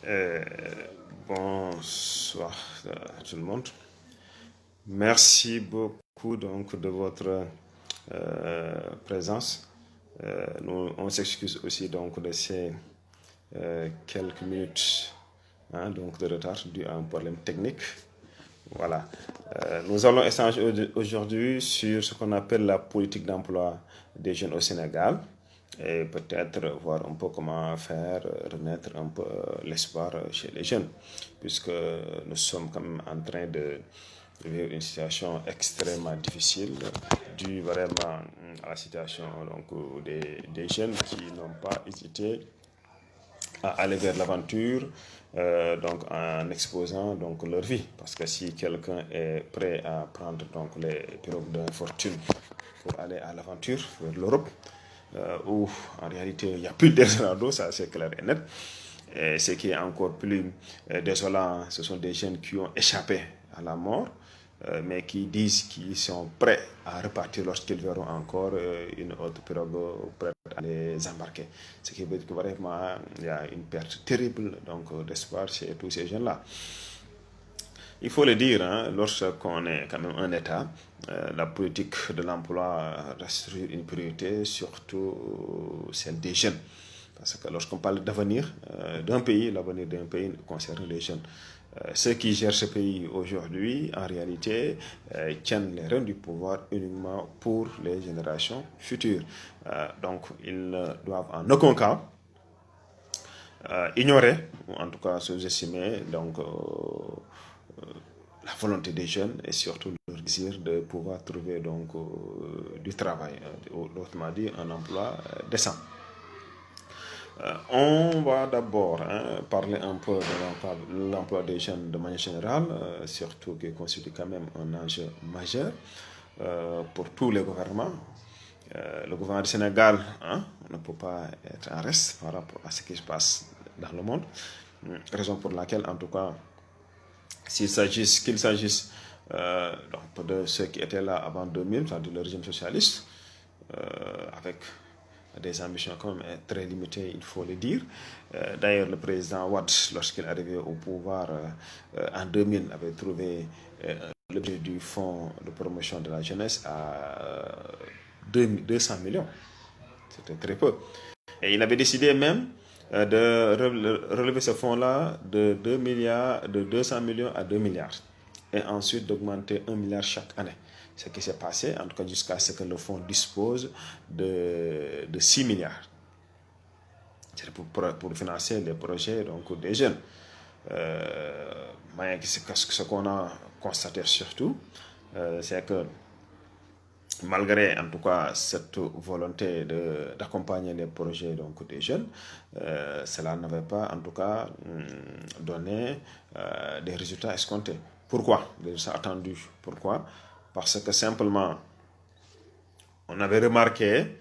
Euh, Bonsoir à tout le monde. Merci beaucoup donc de votre présence. On s'excuse aussi donc de ces quelques minutes donc de retard dû à un problème technique. Voilà. Nous allons échanger aujourd'hui sur ce qu'on appelle la politique d'emploi des jeunes au Sénégal et peut-être voir un peu comment faire renaître un peu l'espoir chez les jeunes, puisque nous sommes quand même en train de vivre une situation extrêmement difficile due vraiment à la situation donc, des jeunes qui n'ont pas hésité à aller vers l'aventure donc en exposant donc leur vie, parce que si quelqu'un est prêt à prendre donc les pirogues d'infortune pour aller à l'aventure vers l'Europe où en réalité il n'y a plus d'Eldorado, ça c'est clair et net. Et ce qui est encore plus désolant, ce sont des jeunes qui ont échappé à la mort, mais qui disent qu'ils sont prêts à repartir lorsqu'ils verront encore une autre pirogue prête à les embarquer. Ce qui veut dire que vraiment il y a une perte terrible donc, d'espoir chez tous ces jeunes-là. Il faut le dire, lorsqu'on est quand même un État, la politique de l'emploi reste une priorité, surtout celle des jeunes. Parce que lorsqu'on parle d'avenir d'un pays, l'avenir d'un pays concerne les jeunes. Ceux qui gèrent ce pays aujourd'hui, en réalité, tiennent les rênes du pouvoir uniquement pour les générations futures. Donc, ils ne doivent en aucun cas ignorer, ou en tout cas sous-estimer, donc la volonté des jeunes et surtout leur désir de pouvoir trouver donc du travail, autrement dit un emploi décent. On va d'abord parler un peu de l'emploi des jeunes de manière générale, surtout qui constitue quand même un enjeu majeur pour tous les gouvernements. Le gouvernement du Sénégal ne peut pas être en reste par rapport à ce qui se passe dans le monde, raison pour laquelle en tout cas qu'il s'agisse donc de ceux qui étaient là avant 2000, c'est-à-dire le régime socialiste, avec des ambitions quand même très limitées, il faut le dire. D'ailleurs, le président Wade, lorsqu'il est arrivé au pouvoir en 2000, avait trouvé le budget du fonds de promotion de la jeunesse à 200 millions. C'était très peu. Et il avait décidé même de relever ce fonds-là de 200 millions à 2 milliards. Et ensuite d'augmenter 1 milliard chaque année. Ce qui s'est passé, en tout cas jusqu'à ce que le fonds dispose de 6 milliards. C'est pour financer les projets donc, des jeunes. Ce qu'on a constaté surtout, c'est que malgré en tout cas cette volonté d'accompagner les projets donc, des jeunes, cela n'avait pas en tout cas donné des résultats escomptés. Pourquoi? Des résultats attendus. Pourquoi? Parce que simplement, on avait remarqué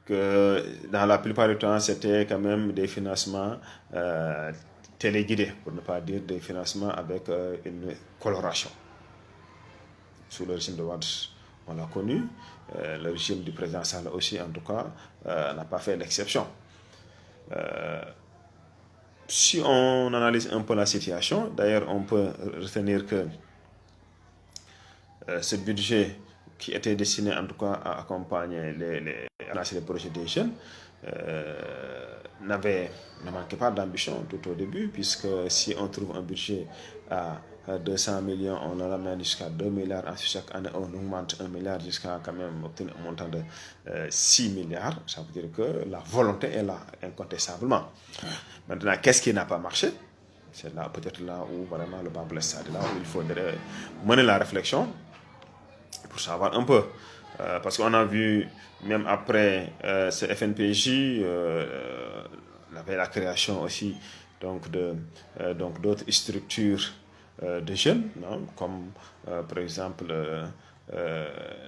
que dans la plupart du temps, c'était quand même des financements téléguidés, pour ne pas dire des financements avec une coloration. Sous le régime de Wade, on l'a connu. Le régime du président Sall aussi, en tout cas, n'a pas fait l'exception. Si on analyse un peu la situation, d'ailleurs, on peut retenir que ce budget qui était destiné en tout cas à accompagner les projets des jeunes ne manquait pas d'ambition tout au début, puisque si on trouve un budget à 200 millions, on le ramène jusqu'à 2 milliards, ensuite chaque année on augmente 1 milliard jusqu'à quand même obtenir un montant de 6 milliards, ça veut dire que la volonté est là, incontestablement. Maintenant, qu'est-ce qui n'a pas marché? C'est là, peut-être là où vraiment le bas blesse, c'est là où il faudrait mener la réflexion pour savoir un peu. Parce qu'on a vu, même après ce FNPJ, il y avait la création aussi donc d'autres structures de jeunes, non? Comme par exemple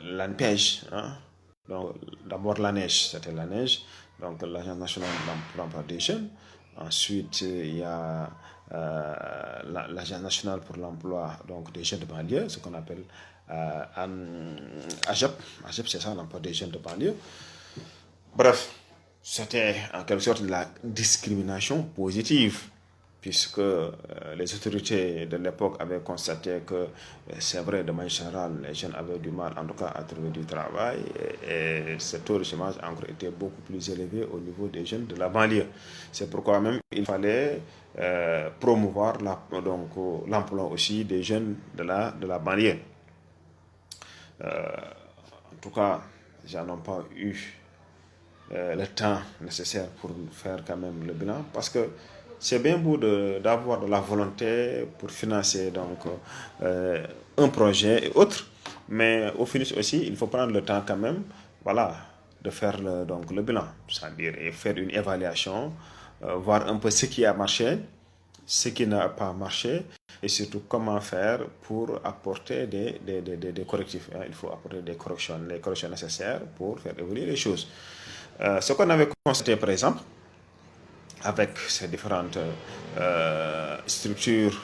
l'ANPEJ. Donc, d'abord la neige, c'était la neige, donc l'Agence nationale de l'emploi des jeunes. Ensuite, il y a l'Agence nationale pour l'emploi donc, des jeunes de banlieue, ce qu'on appelle AGEP. AGEP, c'est ça, l'emploi des jeunes de banlieue. Bref, c'était en quelque sorte de la discrimination positive, puisque les autorités de l'époque avaient constaté que c'est vrai, de manière générale, les jeunes avaient du mal, en tout cas, à trouver du travail, et ce taux de chômage a encore été beaucoup plus élevé au niveau des jeunes de la banlieue. C'est pourquoi même il fallait promouvoir l'emploi aussi des jeunes de la banlieue. En tout cas, ils n'en ont pas eu le temps nécessaire pour faire quand même le bilan, parce que c'est bien beau d'avoir de la volonté pour financer un projet et autres, mais au finish aussi, il faut prendre le temps quand même, voilà, de faire le bilan, c'est-à-dire faire une évaluation, voir un peu ce qui a marché, ce qui n'a pas marché, et surtout comment faire pour apporter des correctifs. Il faut apporter les corrections nécessaires pour faire évoluer les choses. Ce qu'on avait constaté, par exemple, avec ces différentes structures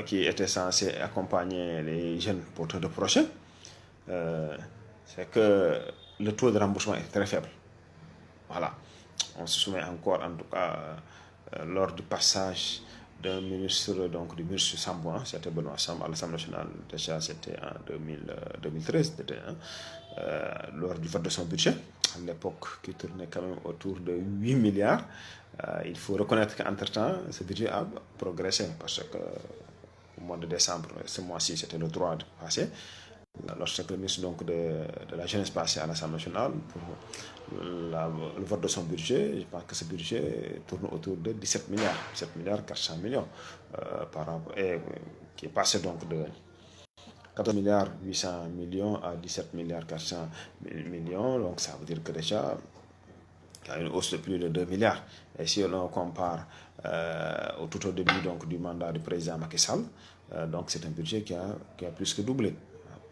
qui étaient censées accompagner les jeunes porteurs de projets, c'est que le taux de remboursement est très faible. Voilà. On se souvient encore, en tout cas, lors du passage d'un ministre, donc du ministre Sambou, c'était Benoît Sambou à l'Assemblée nationale, déjà c'était en 2013, lors du vote de son budget, à l'époque qui tournait quand même autour de 8 milliards. Il faut reconnaître qu'entre-temps, ce budget a progressé, parce que au mois de décembre, ce mois-ci, c'était le droit de passer. Lorsque le ministre de la jeunesse passait à l'Assemblée nationale pour le vote de son budget, je pense que ce budget tourne autour de 17 milliards, 17 milliards 400 millions, qui est passé donc de 14 milliards 800 millions à 17 milliards 400 millions. Donc ça veut dire que déjà, il y a une hausse de plus de 2 milliards. Et si on compare tout au début du mandat du président Macky Sall, donc c'est un budget qui a plus que doublé.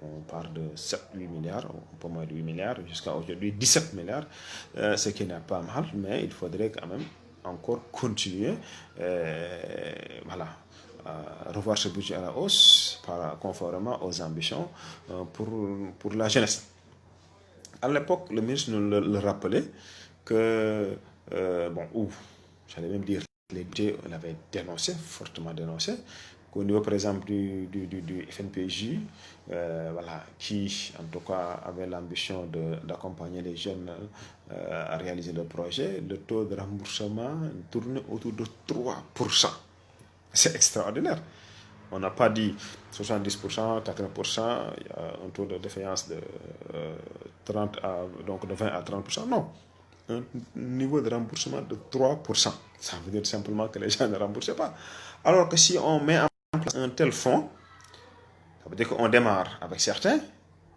On parle de 7-8 milliards, un peu moins de 8 milliards, jusqu'à aujourd'hui 17 milliards, ce qui n'est pas mal, mais il faudrait quand même encore continuer, voilà, à revoir ce budget à la hausse, conformément aux ambitions pour la jeunesse. À l'époque, le ministre nous le rappelait que, j'allais même dire, les budgets, on l'avait dénoncé, fortement dénoncé, qu'au niveau par exemple du FNPJ, voilà, qui en tout cas avait l'ambition d'accompagner les jeunes à réaliser le projet, le taux de remboursement tournait autour de 3%. C'est extraordinaire. On n'a pas dit 70%, 80%, il y a un taux de défaillance de 20 à 30%. Non, un niveau de remboursement de 3%. Ça veut dire simplement que les gens ne remboursent pas. Alors que si on met en place un tel fonds, ça veut dire qu'on démarre avec certains,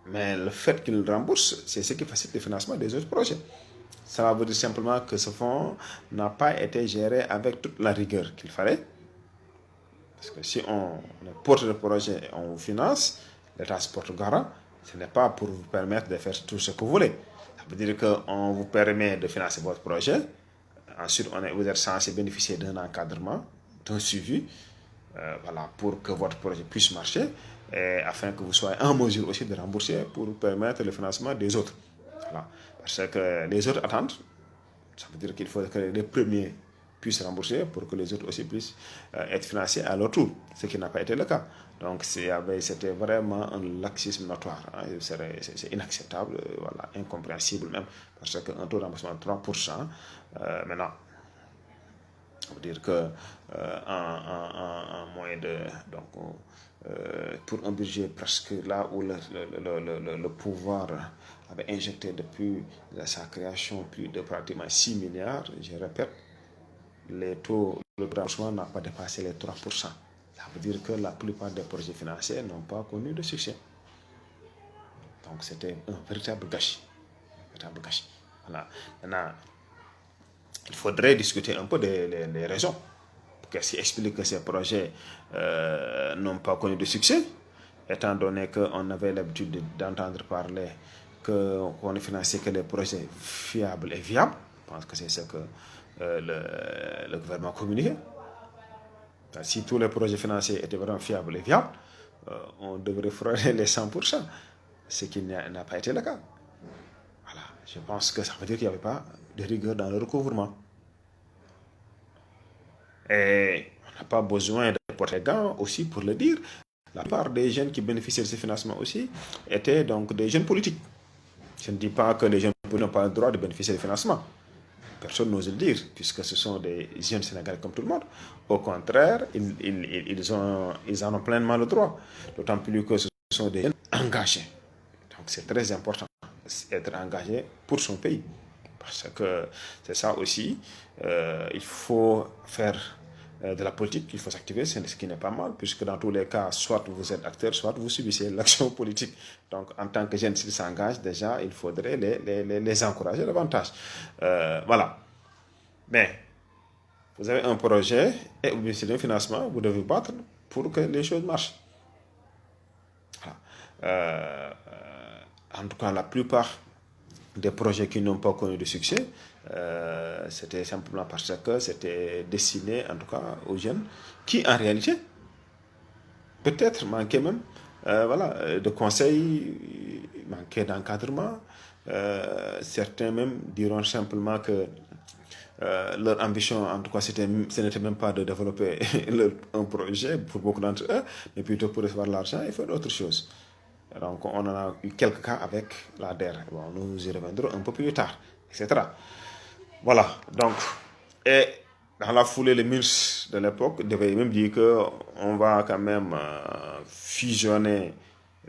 mais le fait qu'ils remboursent, c'est ce qui facilite le financement des autres projets. Ça veut dire simplement que ce fonds n'a pas été géré avec toute la rigueur qu'il fallait. Parce que si on porte le projet et on vous finance, l'État se porte garant, ce n'est pas pour vous permettre de faire tout ce que vous voulez. Ça veut dire qu'on vous permet de financer votre projet. Ensuite, vous êtes censé bénéficier d'un encadrement, d'un suivi, voilà, pour que votre projet puisse marcher, et afin que vous soyez en mesure aussi de rembourser pour permettre le financement des autres. Voilà. Parce que les autres attendent. Ça veut dire qu'il faut que les premiers puissent rembourser pour que les autres aussi puissent être financés à leur tour, ce qui n'a pas été le cas. Donc c'était vraiment un laxisme notoire. C'est inacceptable, voilà, incompréhensible même, parce qu'un taux de remboursement de 3%, maintenant, ça veut dire que en moins de... pour un budget presque là où le pouvoir avait injecté depuis sa création plus de pratiquement 6 milliards, je répète, le remboursement n'a pas dépassé les 3%. Ça veut dire que la plupart des projets financiers n'ont pas connu de succès. Donc c'était un véritable gâchis. Voilà. Maintenant, il faudrait discuter un peu des raisons. Qu'est-ce qui explique que ces projets n'ont pas connu de succès, étant donné qu'on avait l'habitude d'entendre parler qu'on ne finançait que les projets fiables et viables. Je pense que c'est ce que le gouvernement a communiqué. Si tous les projets financiers étaient vraiment fiables et viables, on devrait frôler les 100%, ce qui n'a pas été le cas. Voilà. Je pense que ça veut dire qu'il n'y avait pas de rigueur dans le recouvrement. Et pas besoin de porter gants aussi pour le dire. La plupart des jeunes qui bénéficiaient de ces financements aussi étaient donc des jeunes politiques. Je ne dis pas que les jeunes politiques n'ont pas le droit de bénéficier des financements. Personne n'ose le dire, puisque ce sont des jeunes Sénégalais comme tout le monde. Au contraire, ils en ont pleinement le droit. D'autant plus que ce sont des jeunes engagés. Donc c'est très important d'être engagé pour son pays. Parce que c'est ça aussi, il faut faire de la politique, il faut s'activer, ce qui n'est pas mal, puisque dans tous les cas, soit vous êtes acteur, soit vous subissez l'action politique. Donc en tant que jeunes, s'ils s'engagent, déjà, il faudrait les encourager davantage. Voilà. Mais vous avez un projet et vous bénéficiez d'un financement, vous devez battre pour que les choses marchent. Voilà. En tout cas, la plupart des projets qui n'ont pas connu de succès, c'était simplement parce que c'était destiné, en tout cas, aux jeunes qui, en réalité, peut-être manquaient même de conseils, manquaient d'encadrement. Certains même diront simplement que leur ambition, en tout cas, ce n'était même pas de développer un projet pour beaucoup d'entre eux, mais plutôt pour recevoir l'argent et faire autre chose. Donc, on en a eu quelques cas avec la DER. Bon, nous y reviendrons un peu plus tard, etc. Voilà. Donc, et dans la foulée, les ministres de l'époque devaient même dire qu'on va quand même fusionner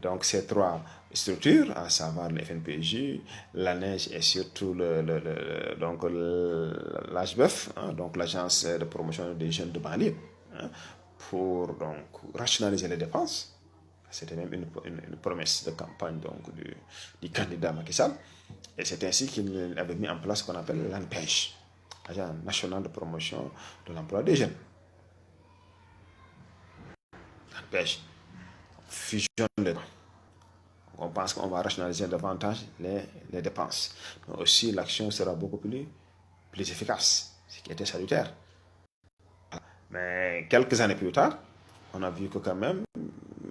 donc, ces trois structures, à savoir le FNPJ, la neige et surtout l'AGBEF, donc l'Agence de promotion des jeunes de banlieue, pour donc rationaliser les dépenses. C'était même une promesse de campagne donc, du candidat Macky Sall. Et c'est ainsi qu'il avait mis en place ce qu'on appelle l'ANPEJ, Agence nationale de promotion de l'emploi des jeunes. L'ANPEJ fusionne les deux. On pense qu'on va rationaliser davantage les dépenses. Mais aussi, l'action sera beaucoup plus efficace, ce qui était salutaire. Mais quelques années plus tard, on a vu que quand même,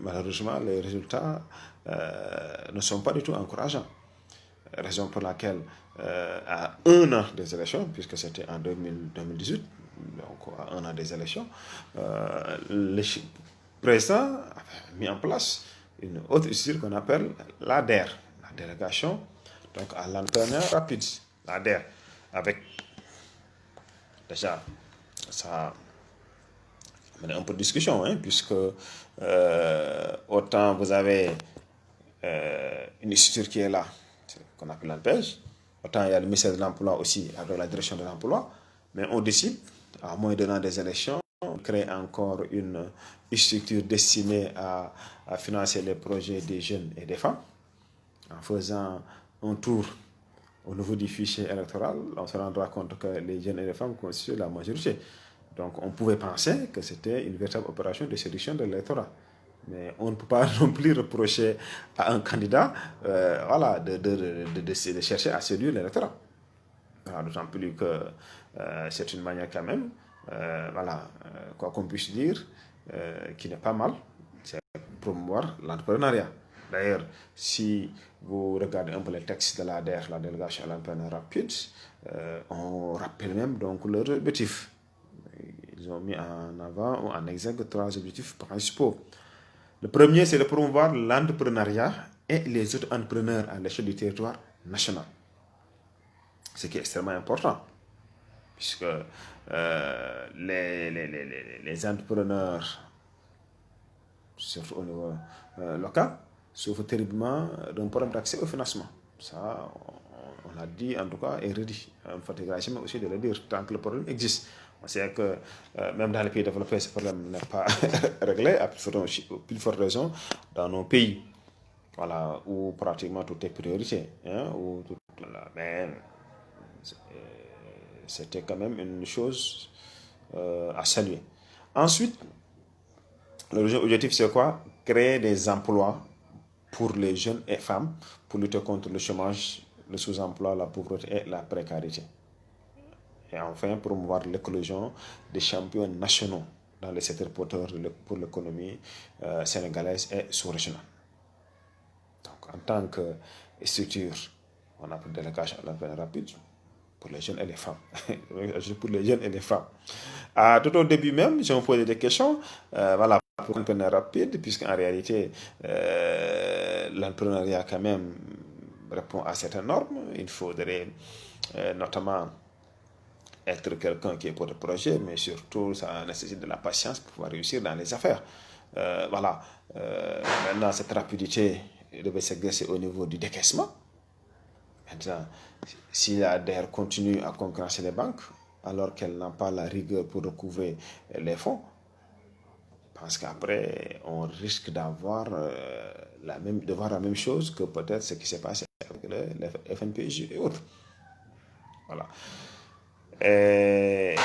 malheureusement, les résultats ne sont pas du tout encourageants. Raison pour laquelle, à un an des élections, puisque c'était en 2018, donc à un an des élections, le président a mis en place une autre structure qu'on appelle l'ADER, la délégation donc à l'entraîneur rapide, l'ADER, avec déjà ça un peu de discussion, puisque autant vous avez une structure qui est là, qu'on appelle l'ANPEJ, autant il y a le ministère de l'Emploi aussi, avec la direction de l'Emploi, mais on décide, à moins d'un an des élections, de créer encore une structure destinée à financer les projets des jeunes et des femmes, en faisant un tour au niveau du fichier électoral, on se rendra compte que les jeunes et les femmes constituent la majorité. Donc on pouvait penser que c'était une véritable opération de séduction de l'électorat. Mais on ne peut pas non plus reprocher à un candidat de chercher à séduire l'électorat. D'autant plus que c'est une manière quand même, quoi qu'on puisse dire, qui n'est pas mal, c'est promouvoir l'entrepreneuriat. D'ailleurs, si vous regardez un peu les textes de l'ADER, la délégation à l'entrepreneuriat rapide, on rappelle même donc leurs objectifs. Ils ont mis en avant ou en exergue trois objectifs principaux. Le premier, c'est de promouvoir l'entrepreneuriat et les autres entrepreneurs à l'échelle du territoire national. Ce qui est extrêmement important, puisque les entrepreneurs, surtout au niveau local, souffrent terriblement d'un problème d'accès au financement. Ça, on l'a dit en tout cas et redit. On ne fatiguera jamais aussi de le dire tant que le problème existe. On sait que même dans les pays développés, ce problème n'est pas réglé, à plus forte raison dans nos pays, voilà, où pratiquement tout est priorité. Mais c'était quand même une chose à saluer. Ensuite, l'objectif c'est quoi? Créer des emplois pour les jeunes et femmes pour lutter contre le chômage, le sous-emploi, la pauvreté et la précarité. Et enfin, promouvoir l'éclosion des champions nationaux dans les secteurs porteurs pour l'économie sénégalaise et sous-régionale. Donc, en tant que structure, on appelle délégation à l'appel rapide, pour les jeunes et les femmes. Pour les jeunes et les femmes. Tout au début même, je me posais des questions, voilà, pour entrepreneur rapide, puisqu'en réalité, l'entrepreneuriat quand même répond à certaines normes. Il faudrait notamment être quelqu'un qui est pour le projet, mais surtout, ça nécessite de la patience pour pouvoir réussir dans les affaires. Voilà. Maintenant, cette rapidité devait s'exercer au niveau du décaissement. Maintenant, si l'ADER continue à concurrencer les banques, alors qu'elles n'ont pas la rigueur pour recouvrer les fonds, parce qu'après, on risque d'avoir de voir la même chose que peut-être ce qui s'est passé avec le FNPJ et autres. Voilà. Et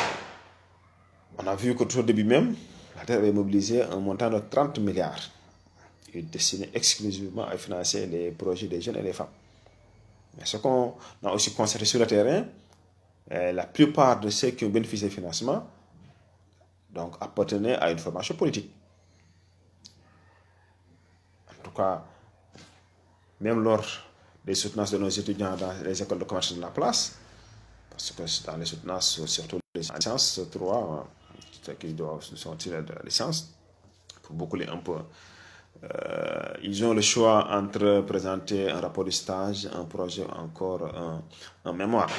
on a vu qu'au début même, la Terre avait mobilisé un montant de 30 milliards destiné exclusivement à financer les projets des jeunes et des femmes. Mais ce qu'on a aussi constaté sur le terrain, la plupart de ceux qui ont bénéficié du financement donc, appartenaient à une formation politique. En tout cas, même lors des soutenances de nos étudiants dans les écoles de commerce de la place, parce que dans les soutenances, surtout les sciences 3, ceux qui doivent sortir de la licence, pour boucler un peu, ils ont le choix entre présenter un rapport de stage, un projet ou encore un mémoire.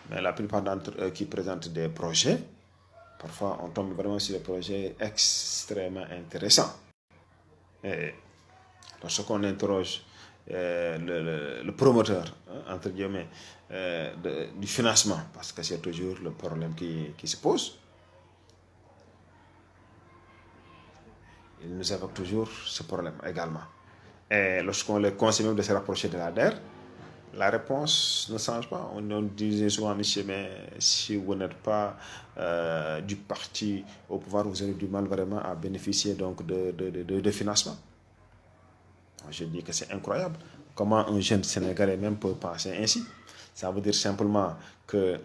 Mais la plupart d'entre eux qui présentent des projets, parfois on tombe vraiment sur des projets extrêmement intéressants. Et lorsqu'on interroge le promoteur, entre guillemets, du financement, parce que c'est toujours le problème qui se pose, il nous évoque toujours ce problème également. Et lorsqu'on les conseille même de se rapprocher de l'ADER, la réponse ne change pas. On disait souvent, monsieur, mais si vous n'êtes pas du parti au pouvoir, vous avez du mal vraiment à bénéficier donc de financement. Je dis que c'est incroyable. Comment un jeune Sénégalais même peut penser ainsi? Ça veut dire simplement que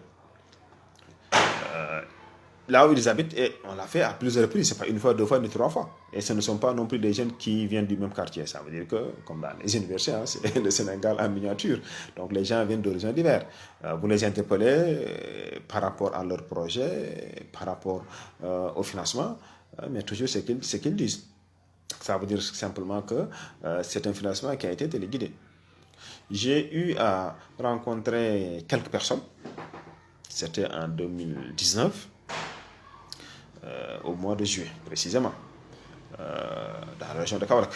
là où ils habitent, et on l'a fait à plusieurs reprises, c'est pas une fois, deux fois, ni trois fois. Et ce ne sont pas non plus des jeunes qui viennent du même quartier. Ça veut dire que, comme dans les universités, hein, c'est le Sénégal en miniature. Donc les gens viennent d'horizons divers. Vous les interpellez par rapport à leur projet, par rapport au financement, mais toujours ce qu'ils disent. Ça veut dire simplement que c'est un financement qui a été téléguidé. J'ai eu à rencontrer quelques personnes. C'était en 2019. Au mois de juillet, précisément, dans la région de Kaolack,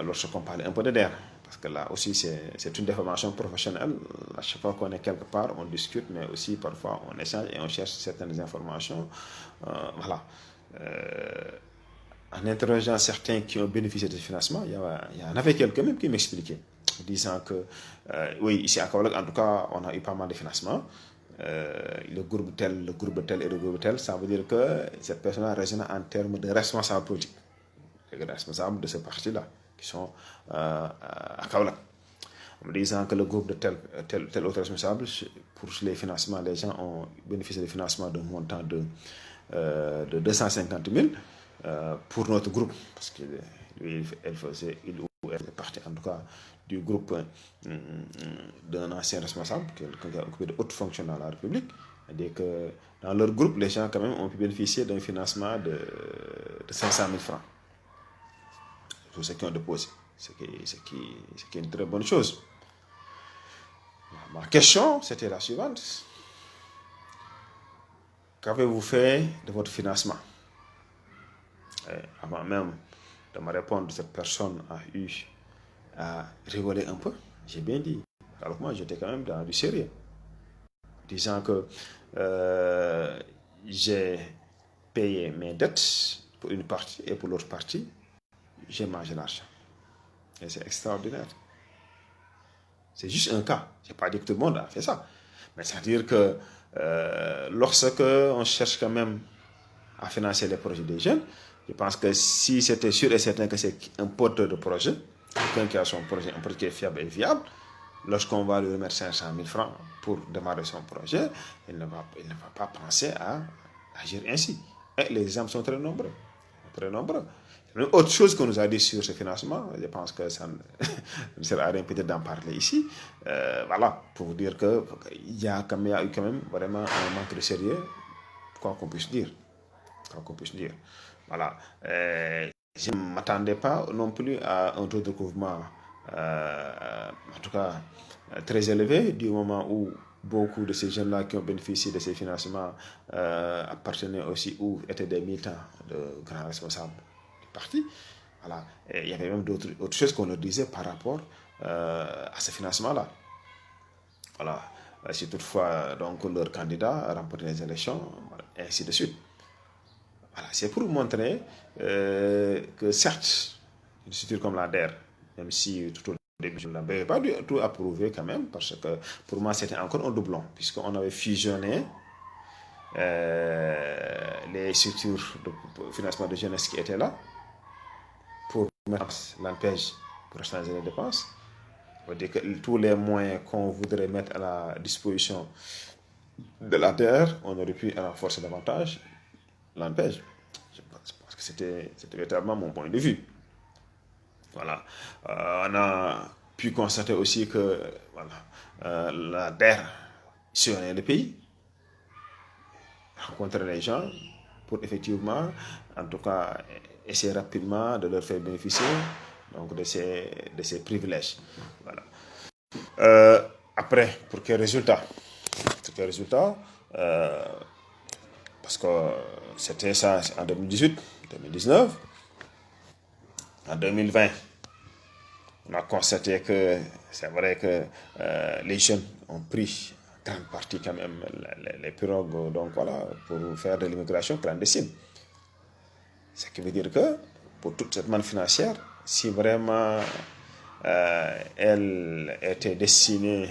lorsqu'on parlait un peu de DER, parce que là aussi c'est une déformation professionnelle. À chaque fois qu'on est quelque part, on discute, mais aussi parfois on échange et on cherche certaines informations. Voilà. En interrogeant certains qui ont bénéficié de ce financement, il y en avait quelques même qui m'expliquaient, disant que oui, ici à Kaolack, en tout cas, on a eu pas mal de financements. Le groupe tel et le groupe tel, ça veut dire que cette personne résonne en termes de responsables politiques, les responsables de ce parti-là, qui sont à Kaolack. En me disant que le groupe de tel autre responsable, pour les financements, les gens ont bénéficié du financement d'un montant de 250 000 pour notre groupe, parce que lui, elle est partie en tout cas du groupe d'un ancien responsable, quelqu'un qui a occupé de hautes fonctions dans la République. C'est-à-dire que dans leur groupe, les gens quand même ont pu bénéficier d'un financement de 500 000 francs. Pour ceux qui ont déposé, ce qui est une très bonne chose. Ma question, c'était la suivante. Qu'avez-vous fait de votre financement? Avant même de me répondre, cette personne a eu à rigoler un peu. J'ai bien dit. Alors que moi, j'étais quand même dans du sérieux. Disant que j'ai payé mes dettes pour une partie et pour l'autre partie, j'ai mangé l'argent. Et c'est extraordinaire. C'est juste un cas. Je n'ai pas dit que tout le monde a fait ça. Mais c'est-à-dire que lorsque on cherche quand même à financer les projets des jeunes, je pense que si c'était sûr et certain que c'est un porteur de projet, quelqu'un qui a son projet, un projet qui est fiable et viable, lorsqu'on va lui remettre 500 000 francs pour démarrer son projet, il ne va pas penser à agir ainsi. Et les exemples sont très nombreux. très nombreux. Même autre chose qu'on nous a dit sur ce financement, je pense que ça ne sert à rien peut-être d'en parler ici. Voilà, pour vous dire qu'il y a eu quand même vraiment un manque de sérieux, quoi qu'on puisse dire. Quoi qu'on puisse dire. Voilà. Je ne m'attendais pas non plus à un taux de recouvrement, en tout cas, très élevé, du moment où beaucoup de ces jeunes-là qui ont bénéficié de ces financements appartenaient aussi ou étaient des militants de grands responsables du parti. Voilà. Et il y avait même autres choses qu'on leur disait par rapport à ce financement-là. Voilà. Si toutefois donc, leur candidat a remporté les élections, et ainsi de suite. Voilà. C'est pour montrer que certes, une structure comme la DER, même si tout au début je ne l'avais pas du tout approuvé quand même, parce que pour moi c'était encore un doublon, puisqu'on avait fusionné les structures de financement de jeunesse qui étaient là pour mettre l'ANPEJ pour rationaliser les dépenses. On veut dire que tous les moyens qu'on voudrait mettre à la disposition de la terre, on aurait pu renforcer davantage l'ANPEJ. Je pense que c'était véritablement mon point de vue. Voilà. On a pu constater aussi que voilà, la DER sillonnait le pays, rencontrer les gens pour effectivement, en tout cas, essayer rapidement de leur faire bénéficier donc de ces privilèges. Voilà. Après, pour quel résultat? Parce que c'était ça en 2018, 2019. En 2020, on a constaté que c'est vrai que les jeunes ont pris en grande partie quand même les pirogues donc voilà, pour faire de l'immigration clandestine. Ce qui veut dire que pour toute cette manne financière, si vraiment elle était destinée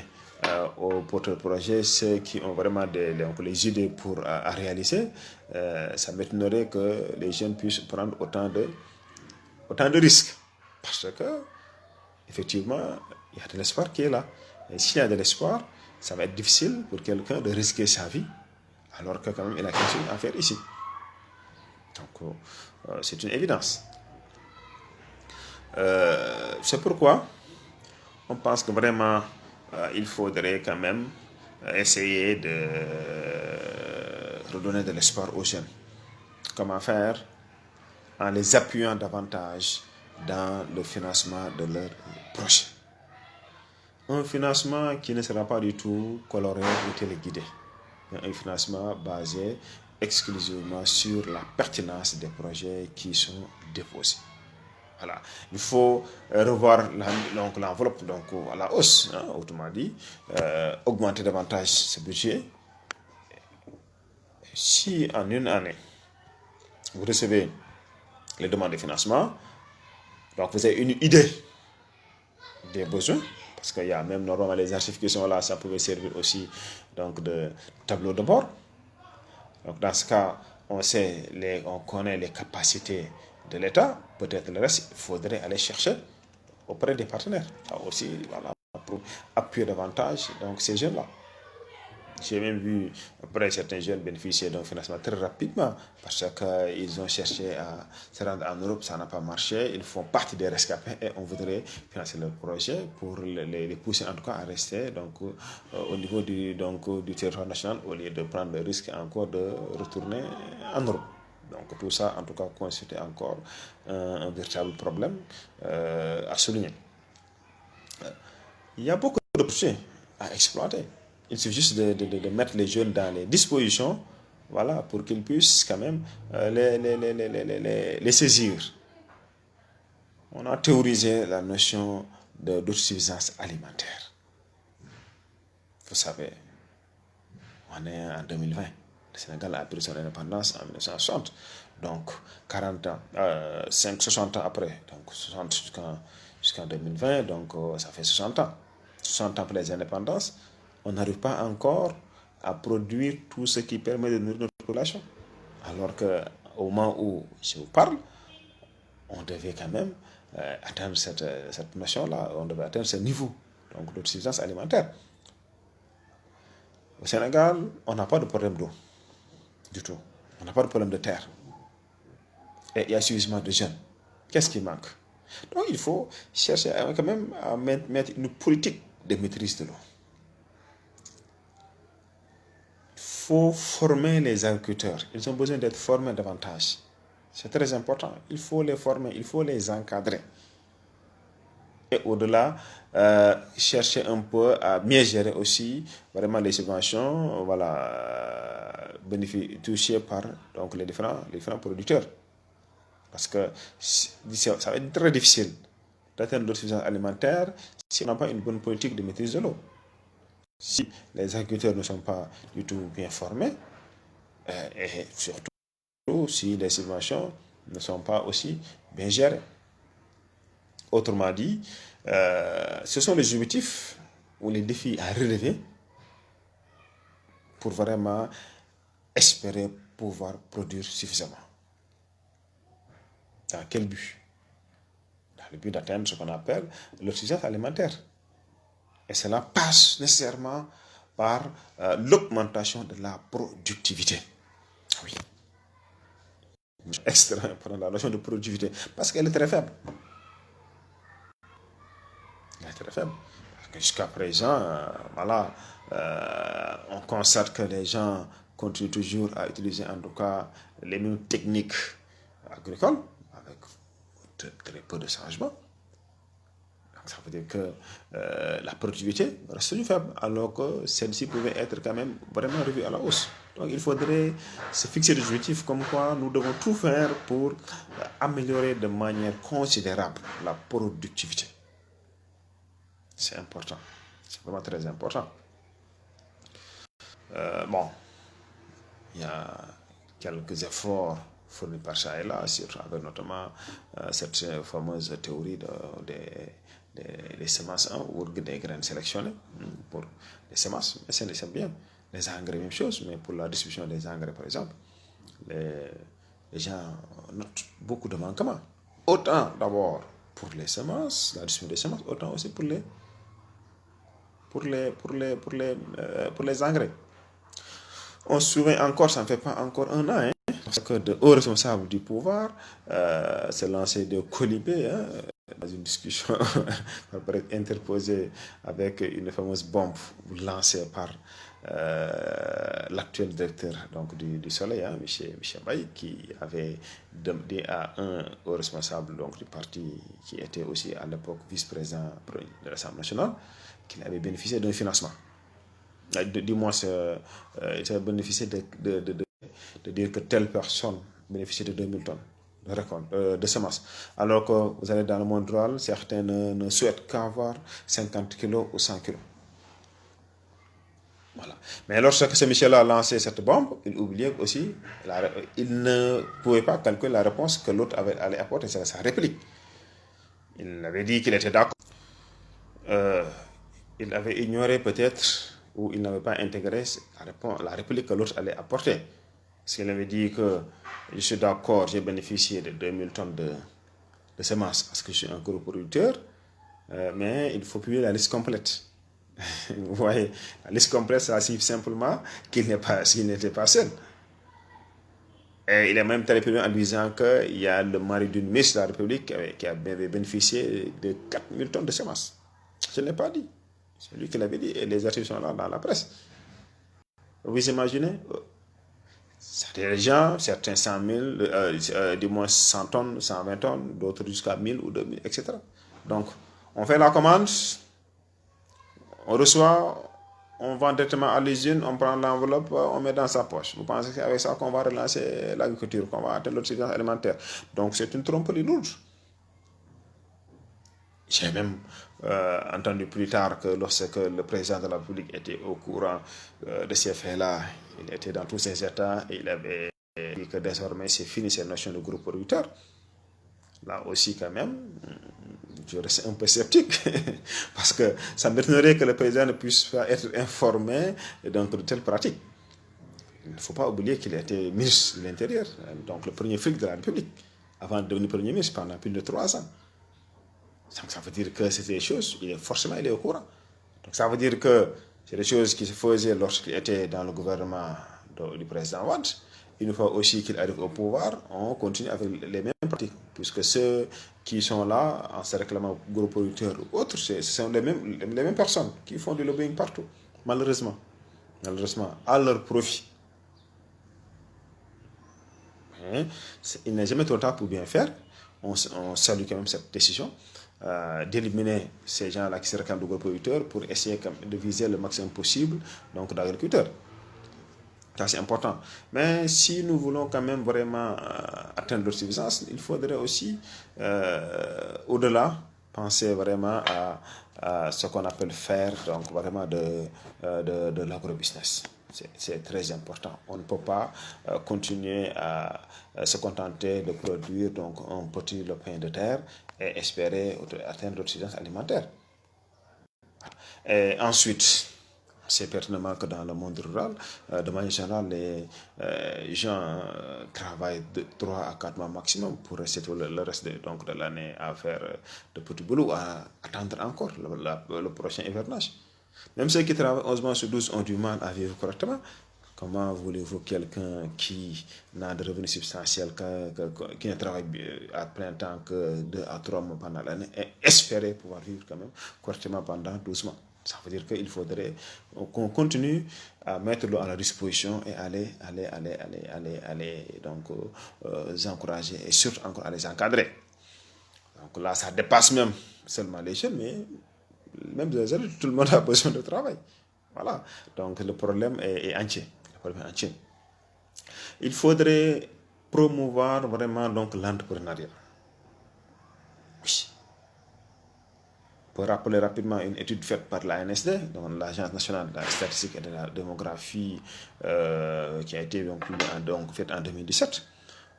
aux porteurs de projets, ceux qui ont vraiment les idées pour à réaliser, ça m'étonnerait que les jeunes puissent prendre autant de risques. Parce que, effectivement, il y a de l'espoir qui est là. Et s'il y a de l'espoir, ça va être difficile pour quelqu'un de risquer sa vie, alors que quand même il a quelque chose à faire ici. Donc, c'est une évidence. C'est pourquoi on pense que vraiment il faudrait quand même essayer de redonner de l'espoir aux jeunes. Comment faire? En les appuyant davantage dans le financement de leurs projets. Un financement qui ne sera pas du tout coloré ou téléguidé. Un financement basé exclusivement sur la pertinence des projets qui sont déposés. Voilà. Il faut revoir l'enveloppe donc, à la hausse, autrement dit, augmenter davantage ce budget. Si en une année, vous recevez les demandes de financement, donc vous avez une idée des besoins, parce qu'il y a même normalement les archives qui sont là, ça pouvait servir aussi donc, de tableau de bord. Donc dans ce cas, on connaît les capacités de l'État, peut-être le reste, il faudrait aller chercher auprès des partenaires. Là aussi, voilà, pour appuyer davantage donc, ces jeunes-là. J'ai même vu après certains jeunes bénéficier d'un financement très rapidement parce qu'ils ont cherché à se rendre en Europe, ça n'a pas marché. Ils font partie des rescapés et on voudrait financer leur projet pour les pousser en tout cas à rester donc, au niveau du territoire national au lieu de prendre le risque encore de retourner en Europe. Donc tout ça en tout cas constitue encore un véritable problème à souligner. Il y a beaucoup de projets à exploiter. Il suffit juste de mettre les jeunes dans les dispositions, voilà, pour qu'ils puissent quand même les saisir. On a théorisé la notion d'autosuffisance alimentaire. Vous savez, on est en 2020. Le Sénégal a pris son indépendance en 1960. Donc, 40 ans, 60 ans après, donc 60 jusqu'en 2020, donc ça fait 60 ans. 60 ans après les indépendances, on n'arrive pas encore à produire tout ce qui permet de nourrir notre population. Alors qu'au moment où je vous parle, on devait quand même atteindre cette notion-là, on devait atteindre ce niveau d'autosuffisance alimentaire. Au Sénégal, on n'a pas de problème d'eau, du tout. On n'a pas de problème de terre. Et il y a suffisamment de jeunes. Qu'est-ce qui manque? Donc il faut chercher quand même à mettre une politique de maîtrise de l'eau. Il faut former les agriculteurs. Ils ont besoin d'être formés davantage. C'est très important. Il faut les former, il faut les encadrer. Et au-delà, chercher un peu à mieux gérer aussi vraiment les subventions, voilà, touchées par donc, les différents producteurs. Parce que ça va être très difficile d'atteindre l'autosuffisance alimentaire si on n'a pas une bonne politique de maîtrise de l'eau. Si les agriculteurs ne sont pas du tout bien formés, et surtout si les subventions ne sont pas aussi bien gérées. Autrement dit, ce sont les objectifs ou les défis à relever pour vraiment espérer pouvoir produire suffisamment. Dans quel but? Dans le but d'atteindre ce qu'on appelle l'autosuffisance alimentaire. Et cela passe nécessairement par l'augmentation de la productivité. Oui. Extrêmement important, la notion de productivité, parce qu'elle est très faible. Elle est très faible. Parce que jusqu'à présent, voilà, on constate que les gens continuent toujours à utiliser en tout cas les mêmes techniques agricoles, avec très peu de changements. Donc ça veut dire que la productivité reste faible, alors que celle-ci pouvait être quand même vraiment revue à la hausse. Donc il faudrait se fixer des objectifs comme quoi nous devons tout faire pour améliorer de manière considérable la productivité. C'est important. C'est vraiment très important. Bon, il y a quelques efforts fournis par ça et là, surtout avec notamment cette fameuse théorie des semences ou des graines sélectionnées pour les semences. Mais c'est bien. Les engrais, même chose, mais pour la distribution des engrais, par exemple, les gens notent beaucoup de manquements. Autant d'abord pour les semences, la distribution des semences, autant aussi pour les engrais. On se souvient encore, ça ne fait pas encore un an, parce que de hauts responsables du pouvoir se lançaient de colibés dans une discussion interposée avec une fameuse bombe lancée par l'actuel directeur donc, du Soleil, Michel Baye, qui avait demandé à un haut responsable donc, du parti qui était aussi à l'époque vice-président de l'Assemblée nationale, qu'il avait bénéficié d'un financement. Du moins, il avait bénéficié de dire que telle personne bénéficie de 2000 tonnes de récolte, de semences. Alors que vous allez dans le monde rural, certains ne souhaitent qu'avoir 50 kilos ou 100 kilos. Voilà. Mais lorsque ce Michel a lancé cette bombe, il oubliait aussi, il ne pouvait pas calculer la réponse que l'autre allait apporter, c'est sa réplique. Il avait dit qu'il était d'accord. Il avait ignoré peut-être, ou il n'avait pas intégré la réplique que l'autre allait apporter. Parce qu'il avait dit que je suis d'accord, j'ai bénéficié de 2000 tonnes de semences parce que je suis un gros producteur, mais il faut publier la liste complète. Vous voyez, la liste complète, ça signifie simplement qu'il n'était pas seul. Et il est même très publié en disant qu'il y a le mari d'une ministre de la République qui avait bénéficié de 4000 tonnes de semences. Je ne l'ai pas dit. C'est lui qui l'avait dit et les articles sont là dans la presse. Vous imaginez, certains gens, certains 100 000, du moins 100 tonnes, 120 tonnes, d'autres jusqu'à 1000 ou 2000, etc. Donc, on fait la commande, on reçoit, on vend directement à l'usine, on prend l'enveloppe, on met dans sa poche. Vous pensez qu'avec ça qu'on va relancer l'agriculture, qu'on va atteindre l'autosuffisance alimentaire. Donc, c'est une tromperie lourde. J'ai même entendu plus tard que lorsque le président de la République était au courant de ces faits-là, il était dans tous ses états et il avait dit que désormais c'est fini cette notion de groupe producteur. Là aussi quand même, je reste un peu sceptique parce que ça m'étonnerait que le président ne puisse pas être informé de telles pratiques. Il ne faut pas oublier qu'il était ministre de l'Intérieur, donc le premier flic de la République, avant de devenir premier ministre pendant plus de 3 ans. Donc ça veut dire que c'est des choses, il est au courant. Donc ça veut dire que c'est des choses qui se faisaient lorsqu'il était dans le gouvernement du président Wade. Une fois aussi qu'il arrive au pouvoir, on continue avec les mêmes pratiques, puisque ceux qui sont là, en se réclamant gros producteurs ou autres, ce sont les mêmes personnes qui font du lobbying partout, malheureusement, à leur profit. Hein? Il n'est jamais trop tard pour bien faire. On salue quand même cette décision d'éliminer ces gens-là qui se réclament de gros producteurs pour essayer de viser le maximum possible donc d'agriculteurs. Ça, c'est important. Mais si nous voulons quand même vraiment atteindre l'autosuffisance, il faudrait aussi, au-delà, penser vraiment à ce qu'on appelle faire, donc vraiment de l'agrobusiness. C'est très important. On ne peut pas continuer à se contenter de produire donc, un petit lopin de terre et espérer atteindre l'autosuffisance alimentaire. Et ensuite, c'est pertinemment que dans le monde rural, de manière générale, les gens travaillent de 3 à 4 mois maximum pour rester tout le reste de l'année à faire de petits boulots, à attendre encore le prochain hivernage. Même ceux qui travaillent 11 mois sur 12 ont du mal à vivre correctement. Comment voulez-vous quelqu'un qui n'a de revenus substantiels, qui ne travaille à plein temps que 2 à 3 mois pendant l'année, et espérer pouvoir vivre quand même correctement pendant 12 mois? Ça veut dire qu'il faudrait qu'on continue à mettre l'eau à la disposition et aller donc encourager et surtout encore à les encadrer. Donc là, ça dépasse même seulement les jeunes, mais même les adultes, tout le monde a besoin de travail. Voilà. Donc le problème est entier. Il faudrait promouvoir vraiment donc l'entrepreneuriat. Oui. Pour rappeler rapidement une étude faite par l'ANSD, donc l'Agence nationale de la statistique et de la démographie, qui a été faite en 2017,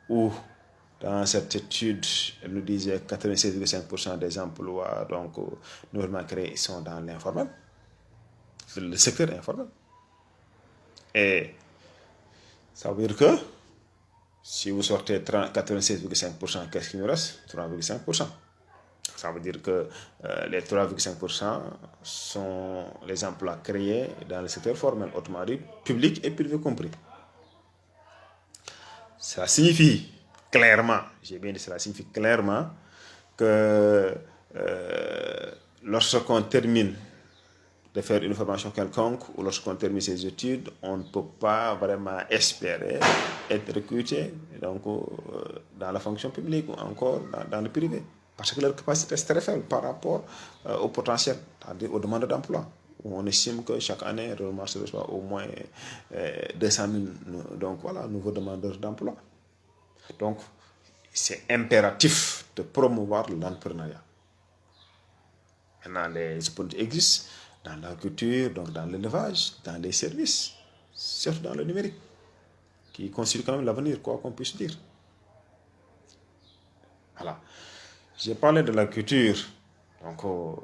où dans cette étude, elle nous disait que 96,5% des emplois donc, nouvellement créés sont dans l'informel, le secteur informel. Et ça veut dire que si vous sortez 96,5%, qu'est-ce qu'il nous reste? 3,5%. Ça veut dire que les 3,5% sont les emplois créés dans le secteur formel, autrement dit, public et privé compris. Ça signifie clairement, cela signifie clairement que lorsqu'on termine de faire une formation quelconque ou lorsqu'on termine ses études, on ne peut pas vraiment espérer être recruté donc, dans la fonction publique ou encore dans le privé. Parce que leur capacité est très faible par rapport au potentiel, c'est-à-dire aux demandes d'emploi. On estime que chaque année, se reçoit au moins 200 000 donc, voilà, nouveaux demandeurs d'emploi. Donc, c'est impératif de promouvoir l'entrepreneuriat. Maintenant, les opportunités existent dans l'agriculture, donc dans l'élevage, dans les services, surtout dans le numérique, qui constitue quand même l'avenir, quoi qu'on puisse dire. Voilà. J'ai parlé de l'agriculture, donc en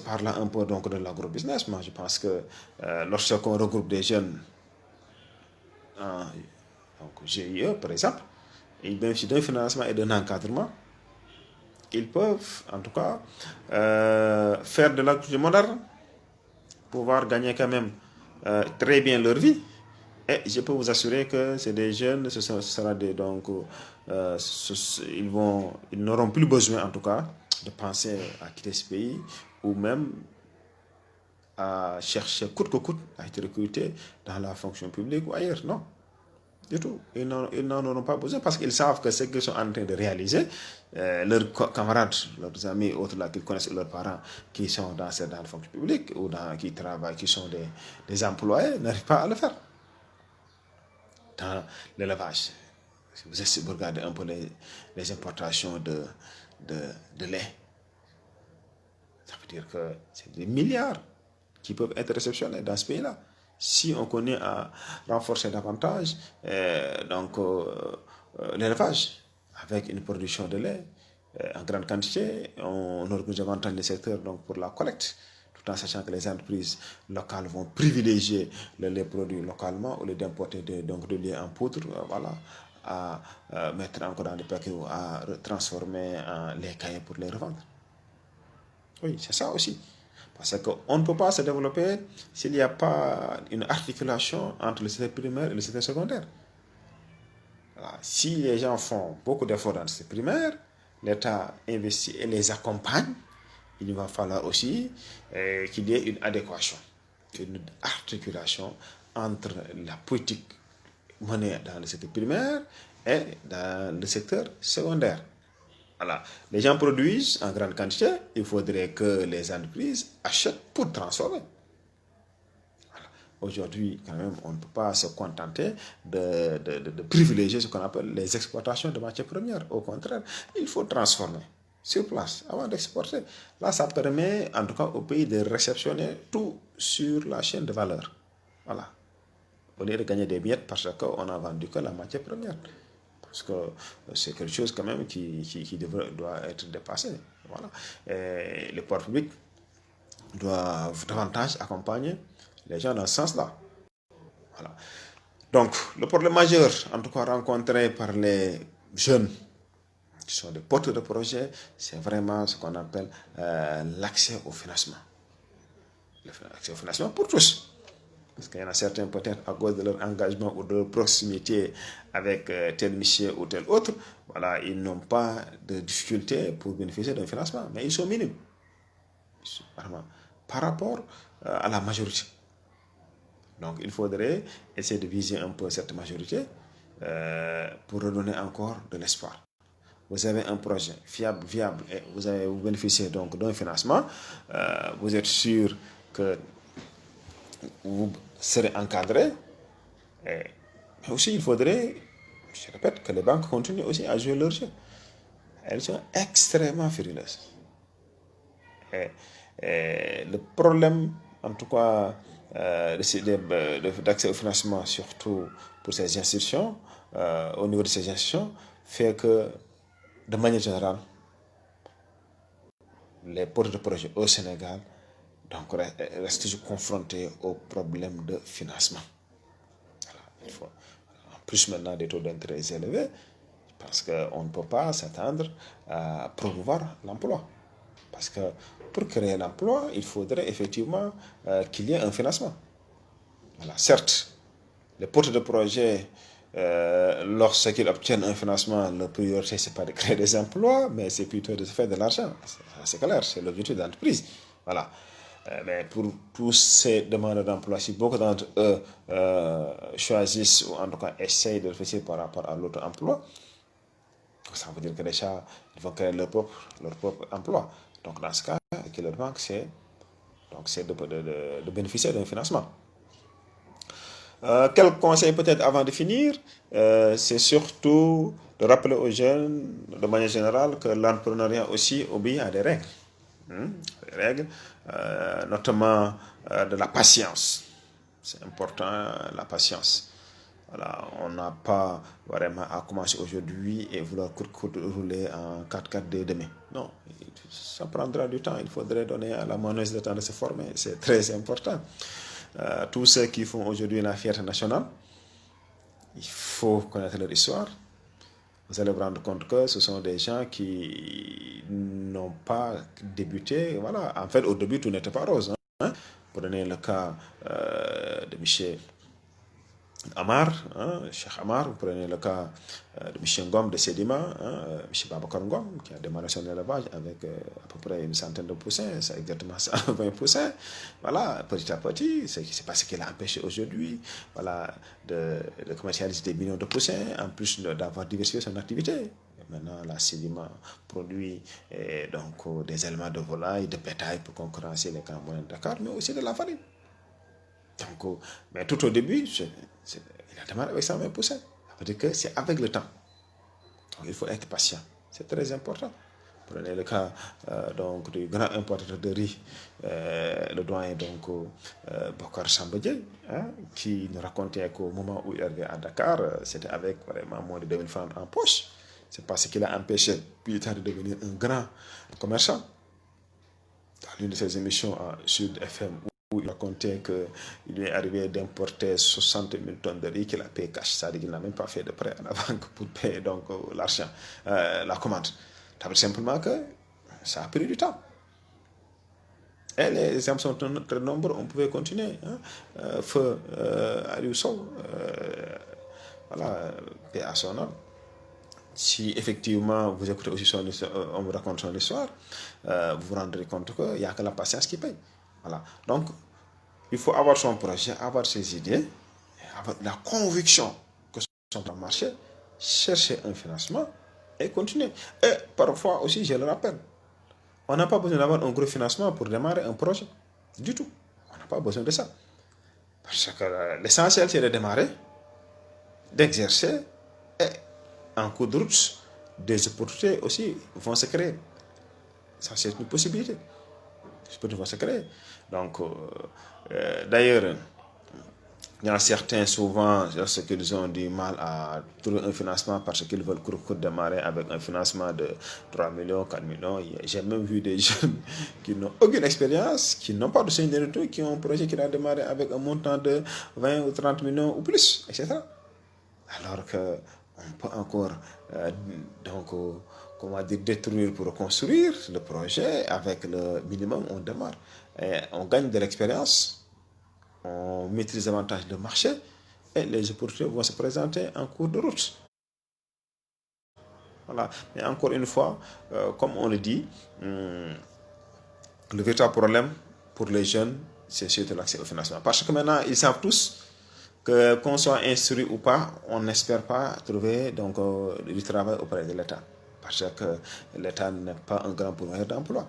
parlant un peu donc, de l'agrobusiness. Moi, je pense que lorsqu'on regroupe des jeunes en GIE, par exemple, ils bénéficient d'un financement et d'un encadrement. Ils peuvent, en tout cas, faire de l'agriculture moderne, pouvoir gagner quand même très bien leur vie. Et je peux vous assurer que c'est des jeunes, ce sera des, donc, ils n'auront plus besoin, en tout cas, de penser à quitter ce pays ou même à chercher coûte que coûte à être recrutés dans la fonction publique ou ailleurs. Non, du tout. Ils n'en auront pas besoin parce qu'ils savent que ce qu'ils sont en train de réaliser, leurs camarades, leurs amis, autres là, qu'ils connaissent, leurs parents qui sont dans la fonction publique ou qui travaillent, qui sont des employés, n'arrivent pas à le faire. Dans l'élevage, si vous regardez un peu les importations de lait, ça veut dire que c'est des milliards qui peuvent être réceptionnés dans ce pays-là. Si on connaît à renforcer davantage l'élevage avec une production de lait en grande quantité, on organise davantage les secteurs donc, pour la collecte, tout en sachant que les entreprises locales vont privilégier les produits localement au lieu d'importer de lait en poudre, voilà, à mettre encore dans des paquets ou à transformer en lait caillé pour les revendre. Oui, c'est ça aussi. Parce qu'on ne peut pas se développer s'il n'y a pas une articulation entre le secteur primaire et le secteur secondaire. Voilà. Si les gens font beaucoup d'efforts dans le secteur primaire, l'État investit et les accompagne, il va falloir aussi qu'il y ait une adéquation, une articulation entre la politique menée dans le secteur primaire et dans le secteur secondaire. Voilà. Les gens produisent en grande quantité, il faudrait que les entreprises achètent pour transformer. Voilà. Aujourd'hui, quand même, on ne peut pas se contenter de privilégier ce qu'on appelle les exportations de matières premières. Au contraire, il faut transformer sur place avant d'exporter. Là, ça permet en tout cas au pays de réceptionner tout sur la chaîne de valeur. Voilà. Au lieu de gagner des miettes parce qu'on a vendu que la matière première. Parce que c'est quelque chose quand même qui doit être dépassé. Voilà. Et les pouvoirs publics doivent davantage accompagner les gens dans ce sens-là. Voilà. Donc, le problème majeur, en tout cas rencontré par les jeunes qui sont des porteurs de projets, c'est vraiment ce qu'on appelle l'accès au financement. L'accès au financement pour tous. Parce qu'il y en a certains, peut-être à cause de leur engagement ou de leur proximité avec tel monsieur ou tel autre, voilà, ils n'ont pas de difficulté pour bénéficier d'un financement, mais ils sont minimes. Vraiment, par rapport à la majorité. Donc, il faudrait essayer de viser un peu cette majorité pour redonner encore de l'espoir. Vous avez un projet fiable, viable, et vous bénéficiez donc d'un financement. Vous êtes sûr que vous serez encadré. Mais aussi, il faudrait, je répète, que les banques continuent aussi à jouer leur jeu. Elles sont extrêmement frileuses. Et le problème, en tout cas, d'accès au financement, surtout pour ces institutions, au niveau de ces institutions, fait que, de manière générale, les porteurs de projets au Sénégal donc restent toujours confrontés au problème de financement. Voilà, il faut, en plus maintenant des taux d'intérêt élevés, parce qu'on ne peut pas s'attendre à promouvoir l'emploi. Parce que pour créer l'emploi, il faudrait effectivement qu'il y ait un financement. Voilà. Certes, les porteurs de projets, lorsqu'ils obtiennent un financement, leur priorité, ce n'est pas de créer des emplois, mais c'est plutôt de faire de l'argent. C'est clair, c'est l'objectif de l'entreprise. Voilà. Mais pour tous ces demandeurs d'emploi, si beaucoup d'entre eux choisissent ou en tout cas essayent de réfléchir par rapport à l'autre emploi, ça veut dire que déjà, ils vont créer leur propre emploi. Donc dans ce cas, ce qui leur manque, c'est de bénéficier d'un financement. Quel conseil peut-être avant de finir, c'est surtout de rappeler aux jeunes, de manière générale, que l'entrepreneuriat aussi obéit à des règles. Des règles, notamment de la patience. C'est important, la patience. Voilà, on n'a pas vraiment à commencer aujourd'hui et vouloir rouler en 4x4 dès demain. Non, ça prendra du temps. Il faudrait donner à la monnaie le temps de se former. C'est très important. Tous ceux qui font aujourd'hui la fierté nationale, il faut connaître leur histoire. Vous allez vous rendre compte que ce sont des gens qui n'ont pas débuté. Voilà, en fait, au début, tout n'était pas rose. Hein. Pour donner le cas de Michel Amar, Cheikh Amar, vous prenez le cas de M. Ngom de Sedima, M. Babacar Ngom, qui a démarré son élevage avec à peu près une centaine de poussins, c'est exactement 120 poussins. Voilà, petit à petit, c'est pas ce qui l'a empêché aujourd'hui, voilà, de commercialiser des millions de poussins, en plus d'avoir diversifié son activité. Et maintenant, la Sedima produit donc des éléments de volaille, de bétail pour concurrencer les camps moyens de Dakar, mais aussi de la farine. Donc, mais tout au début, il a démarré avec 120 poussins. Ça veut dire que c'est avec le temps. Donc, il faut être patient. C'est très important. Prenez le cas donc, du grand importateur de riz, le doyen Bokar Sambadje, qui nous racontait qu'au moment où il arrivait à Dakar, c'était avec vraiment moins de 2000 francs en poche. C'est parce qu'il a empêché plus tard de devenir un grand commerçant. Dans l'une de ses émissions à Sud FM, où il racontait qu'il lui est arrivé d'importer 60 000 tonnes de riz qu'il a payé cash. C'est-à-dire qu'il n'a même pas fait de prêt à la banque pour payer donc l'argent, la commande. Ça veut dire simplement que ça a pris du temps. Et les exemples sont très nombreux, on pouvait continuer. Hein. Feu Aliou Sow, voilà, paix à son âme. Si effectivement vous écoutez aussi son histoire, on vous raconte son histoire, vous vous rendrez compte qu'il n'y a que la patience qui paye. Voilà. Donc, il faut avoir son projet, avoir ses idées, avoir la conviction que ça va marcher, chercher un financement et continuer. Et parfois aussi, je le rappelle, on n'a pas besoin d'avoir un gros financement pour démarrer un projet. Du tout. On n'a pas besoin de ça. Parce que l'essentiel, c'est de démarrer, d'exercer et en cours de route, des opportunités aussi vont se créer. Ça, c'est une possibilité. Les opportunités vont se créer. Donc, d'ailleurs, il y en a certains, souvent, lorsqu'ils ont du mal à trouver un financement parce qu'ils veulent démarrer avec un financement de 3 millions, 4 millions. J'ai même vu des jeunes qui n'ont aucune expérience, qui n'ont pas de seniorité, qui ont un projet qui a démarré avec un montant de 20 ou 30 millions ou plus, etc. Alors qu'on peut encore comment dire, détruire pour construire le projet avec le minimum, on démarre. Et on gagne de l'expérience, on maîtrise davantage le marché et les opportunités vont se présenter en cours de route. Voilà. Mais encore une fois, comme on le dit, le véritable problème pour les jeunes, c'est surtout l'accès au financement. Parce que maintenant, ils savent tous que qu'on soit instruit ou pas, on n'espère pas trouver donc, du travail auprès de l'État. Parce que l'État n'est pas un grand pourvoyeur d'emploi.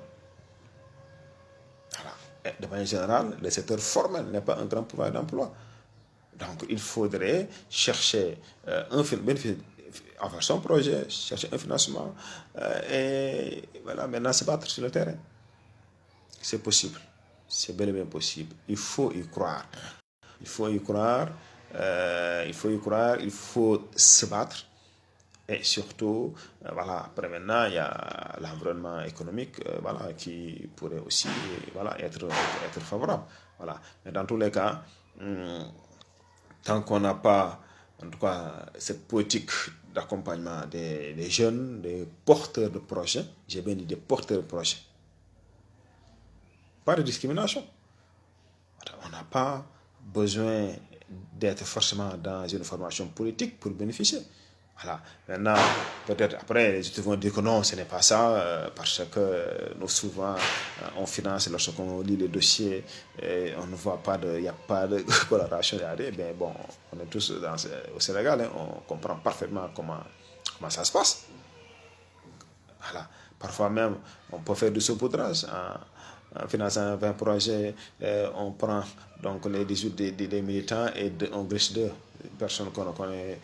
Voilà. Et de manière générale, le secteur formel n'est pas un grand pourvoyeur d'emploi. Donc, il faudrait chercher avoir son projet, chercher un financement et voilà, maintenant se battre sur le terrain. C'est possible. C'est bel et bien possible. Il faut y croire. Il faut y croire. Il faut se battre. Et surtout, voilà, après maintenant, il y a l'environnement économique voilà, qui pourrait aussi voilà, être favorable. Voilà. Mais dans tous les cas, tant qu'on n'a pas, en tout cas, cette politique d'accompagnement des jeunes, des porteurs de projets, j'ai bien dit des porteurs de projets, pas de discrimination. On n'a pas besoin d'être forcément dans une formation politique pour bénéficier. Voilà. Maintenant, peut-être après, les étudiants vont dire que non, ce n'est pas ça, parce que nous, souvent, on finance lorsqu'on lit les dossiers, et on ne voit pas il n'y a pas de coloration. Ben bon, on est tous au Sénégal, hein, on comprend parfaitement comment ça se passe. Voilà. Parfois même, on peut faire du saupoudrage en finançant 20 projets. On prend donc les 18 des militants et on grèche deux personnes qu'on ne connaît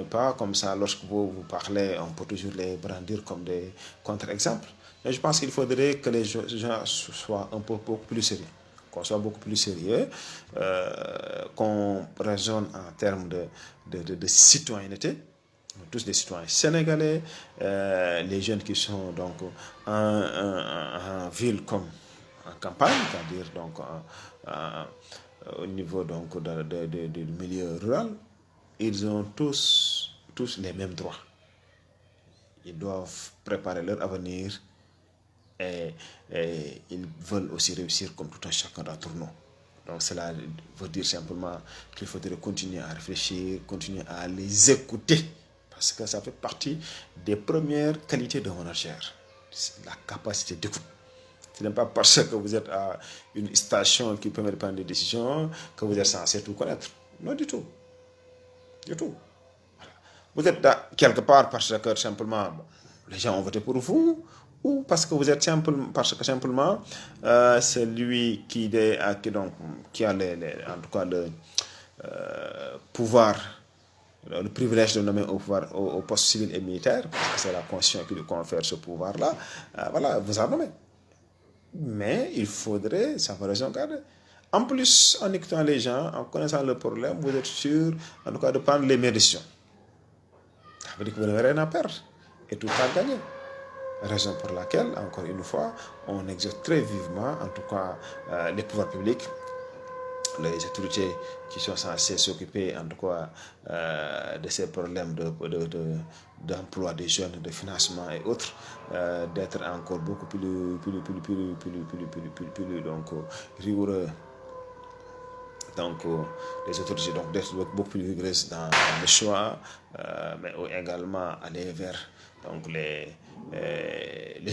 pas. Comme ça, lorsque vous parlez, on peut toujours les brandir comme des contre-exemples. Mais je pense qu'il faudrait que les gens soient beaucoup plus sérieux. Qu'on soit beaucoup plus sérieux, qu'on raisonne en termes de citoyenneté. Tous des citoyens sénégalais, les jeunes qui sont donc en ville comme en campagne, c'est-à-dire donc au niveau donc du milieu rural, ils ont tous les mêmes droits. Ils doivent préparer leur avenir et ils veulent aussi réussir comme tout un chacun d'entre nous. Donc cela veut dire simplement qu'il faudrait continuer à réfléchir, continuer à les écouter. Parce que ça fait partie des premières qualités de manager. C'est la capacité d'écoute. Ce n'est pas parce que vous êtes à une station qui permet de prendre des décisions que vous êtes censé tout connaître. Non, du tout. Du tout. Voilà. Vous êtes là quelque part parce que simplement les gens ont voté pour vous, ou parce que vous êtes parce que simplement c'est lui qui a en tout cas le pouvoir, le privilège de nommer au poste civil et militaire, parce que c'est la Constitution qui lui confère ce pouvoir-là, voilà, vous a nommé. Mais il faudrait savoir raison garder. En plus, en écoutant les gens, en connaissant le problème, vous êtes sûr, en tout cas, de prendre les meilleures décisions. Ça veut dire que vous n'avez rien à perdre et tout à gagner. Raison pour laquelle, encore une fois, on exerce très vivement, en tout cas, les pouvoirs publics les autorités qui sont censées s'occuper en tout cas de ces problèmes d'emploi des jeunes, de financement et autres, d'être encore beaucoup plus donc, rigoureux. Donc, les autorités d'être beaucoup plus rigoureuses dans le choix, mais également aller vers donc, les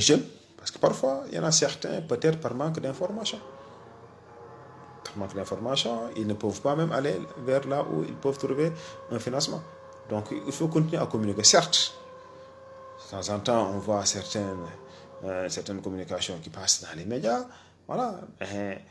jeunes, parce que parfois, il y en a certains, peut-être par manque d'information. Ils ne peuvent pas même aller vers là où ils peuvent trouver un financement. Donc, il faut continuer à communiquer. Certes, de temps en temps, on voit certaines communications qui passent dans les médias. Voilà. Mais,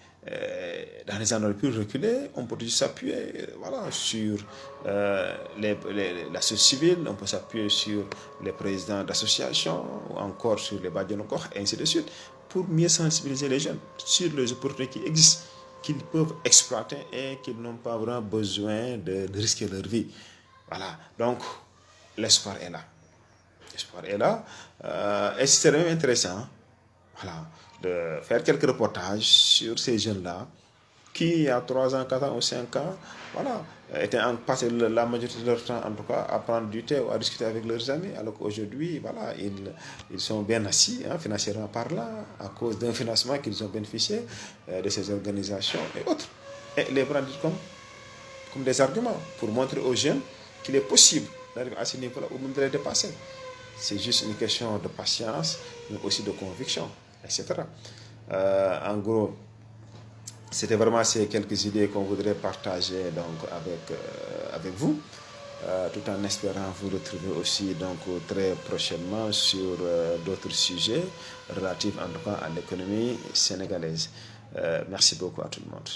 dans les endroits plus reculés, on peut juste s'appuyer sur la société civile, on peut s'appuyer sur les présidents d'associations, ou encore sur les Badjanokor, et ainsi de suite, pour mieux sensibiliser les jeunes sur les opportunités qui existent, qu'ils peuvent exploiter et qu'ils n'ont pas vraiment besoin de risquer leur vie. Voilà. Donc, l'espoir est là. Et c'est même intéressant, voilà, de faire quelques reportages sur ces jeunes-là qui, il y a 3 ans, 4 ans ou 5 ans, voilà, étaient passé la majorité de leur temps, en tout cas, à prendre du thé ou à discuter avec leurs amis, alors qu'aujourd'hui, voilà, ils sont bien assis, financièrement parlant, à cause d'un financement qu'ils ont bénéficié de ces organisations et autres. Et les prendre comme des arguments pour montrer aux jeunes qu'il est possible d'arriver à ce niveau-là ou même de les dépasser. C'est juste une question de patience, mais aussi de conviction, etc. En gros, c'était vraiment ces quelques idées qu'on voudrait partager donc avec vous, tout en espérant vous retrouver aussi donc très prochainement sur d'autres sujets relatifs en tout cas à l'économie sénégalaise. Merci beaucoup à tout le monde.